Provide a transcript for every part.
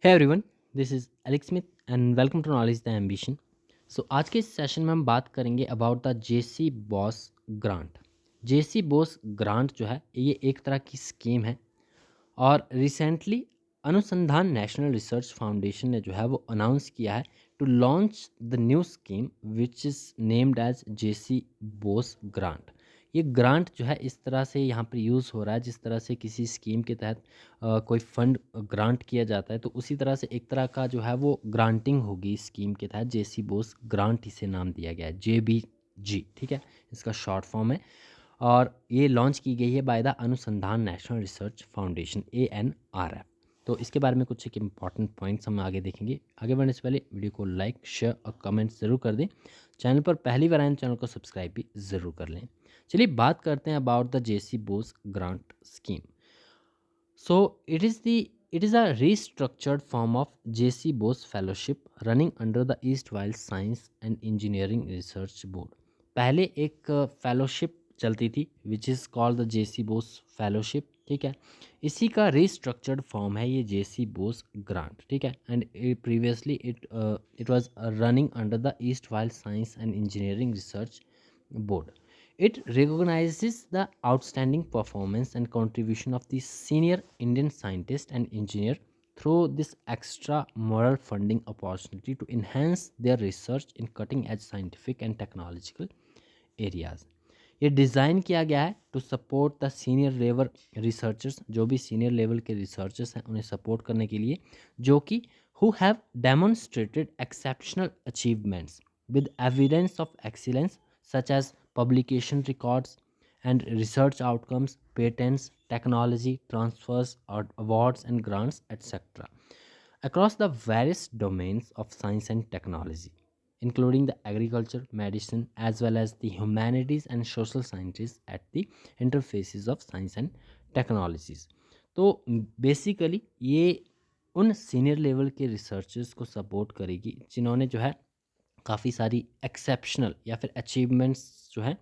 Hey everyone, this is Alex Smith and welcome to Knowledge the Ambition. आज के इस session में हम बात करेंगे about the JC Bose grant. JC Bose grant जो है ये एक तरह की स्कीम है और रिसेंटली अनुसंधान नेशनल रिसर्च फाउंडेशन ने जो है वो अनाउंस किया है to launch the new scheme which is named as JC Bose grant. ये ग्रांट जो है इस तरह से यहाँ पर यूज़ हो रहा है जिस तरह से किसी स्कीम के तहत कोई फंड ग्रांट किया जाता है, तो उसी तरह से एक तरह का जो है वो ग्रांटिंग होगी इस स्कीम के तहत। जेसी बोस ग्रांट इसे नाम दिया गया है, JBG, ठीक है, इसका शॉर्ट फॉर्म है। और ये लॉन्च की गई है by the Anusandhan national research foundation ANRF। तो इसके बारे में कुछ एक इम्पॉर्टेंट पॉइंट्स हम आगे देखेंगे। आगे बढ़ने से पहले वीडियो को लाइक शेयर और कमेंट ज़रूर कर दें। चैनल पर पहली बार आए चैनल को सब्सक्राइब भी ज़रूर कर लें। चलिए बात करते हैं about the JC Bose grant scheme. So it is a restructured form of J.C. Bose Fellowship running under the East Wales Science and Engineering Research Board. पहले एक फेलोशिप चलती थी which is called the JC Bose fellowship, ठीक है। इसी का restructured form है ये जेसी बोस ग्रांट, ठीक है। And previously it was running under the east wild science and engineering research board. It recognizes the outstanding performance and contribution of the senior Indian scientist and engineer through this extra moral funding opportunity to enhance their research in cutting edge scientific and technological areas. ये design किया गया है to support the senior level researchers, जो भी senior level के researchers हैं उन्हें support करने के लिए, जो कि who have demonstrated exceptional achievements with evidence of excellence such as publication records and research outcomes, patents, technology transfers, or awards and grants, etc., across the various domains of science and technology, including the agriculture, medicine, as well as the humanities and social sciences at the interfaces of science and technologies. तो basically ये उन senior level के researchers को support करेगी जिन्होंने जो है काफ़ी सारी एक्सेप्शनल या फिर अचीवमेंट्स जो हैं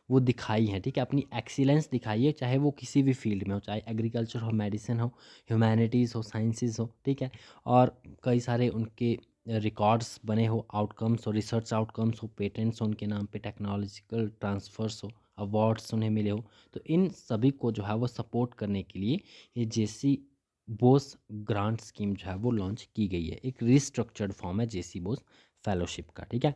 वो दिखाई हैं, ठीक है, अपनी एक्सीलेंस दिखाई है, चाहे वो किसी भी फील्ड में हो, चाहे एग्रीकल्चर हो, मेडिसिन हो, ह्यूमैनिटीज़ हो, साइंसेस हो, ठीक है। और कई सारे उनके रिकॉर्ड्स बने हो, आउटकम्स हो, रिसर्च आउटकम्स हो, पेटेंट्स हो उनके नाम पे, टेक्नोलॉजिकल ट्रांसफर्स हो, अवार्ड्स उन्हें मिले हो। तो इन सभी को जो है वो सपोर्ट करने के लिए ये जेसी बोस ग्रांट स्कीम जो है वो लॉन्च की गई है। एक रिस्ट्रक्चर्ड फॉर्म है जेसी बोस फेलोशिप का, ठीक है।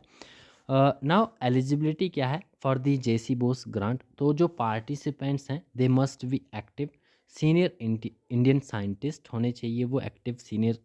नाउ एलिजिबिलिटी क्या है for the JC Bose grant? तो जो पार्टिसिपेंट्स हैं they must be active senior Indian scientist होने चाहिए, वो एक्टिव सीनियर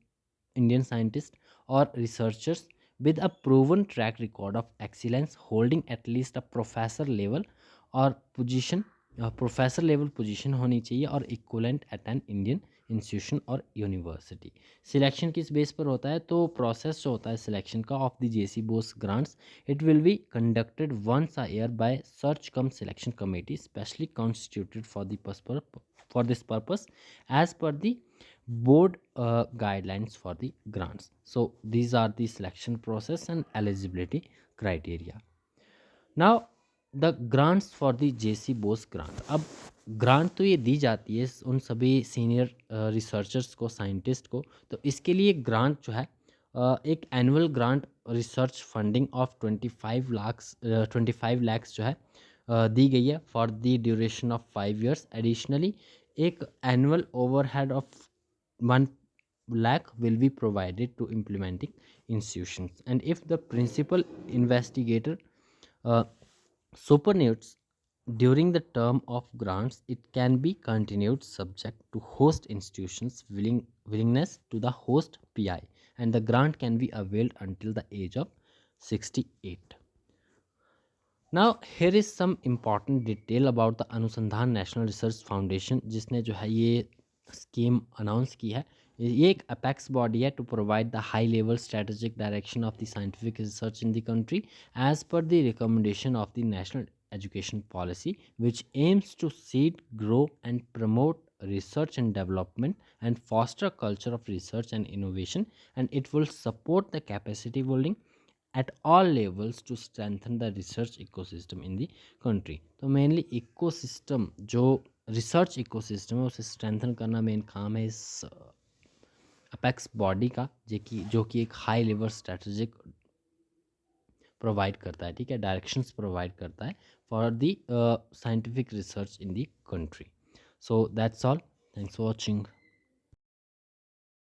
इंडियन साइंटिस्ट और researchers with a proven track record of excellence holding at least a professor level और पोजीशन, प्रोफेसर लेवल पोजीशन होनी चाहिए और equivalent at an Indian institution और university. Selection किस बेस पर होता है? तो प्रोसेस जो होता है सिलेक्शन का of the JC Bose grants, it will be conducted once a year by search cum selection committee specially constituted for this purpose as per the board guidelines for the grants. So these are the selection process and eligibility criteria. Now the grants for the JC Bose grant. अब grant तो ये दी जाती है उन सभी senior researchers को, scientist को। तो इसके लिए ग्रांट जो है एक annual grant research funding of 25 lakh जो है दी गई है for the duration of 5 years। Additionally एक annual overhead of 1 lakh will be provided to implementing institutions, and if the principal investigator uh, supernudes during the term of grants, it can be continued subject to host institutions willingness to the host PI, and the grant can be availed until the age of 68. Now here is some important detail about the Anusandhan national research foundation, जिसने जो है ये scheme announce की है। ये एक apex body है to provide the high level strategic direction of the scientific research in the country as per the recommendation of the national education policy, which aims to seed, grow, and promote research and development and foster a culture of research and innovation, and it will support the capacity building at all levels to strengthen the research ecosystem in the country. तो mainly ecosystem, जो research ecosystem है उसे strengthen करना main काम है इस apex body का जो कि एक हाई लेवल स्ट्रेटजिक प्रोवाइड करता है, ठीक है, डायरेक्शंस प्रोवाइड करता है for the scientific research in the country. So that's all. Thanks for watching.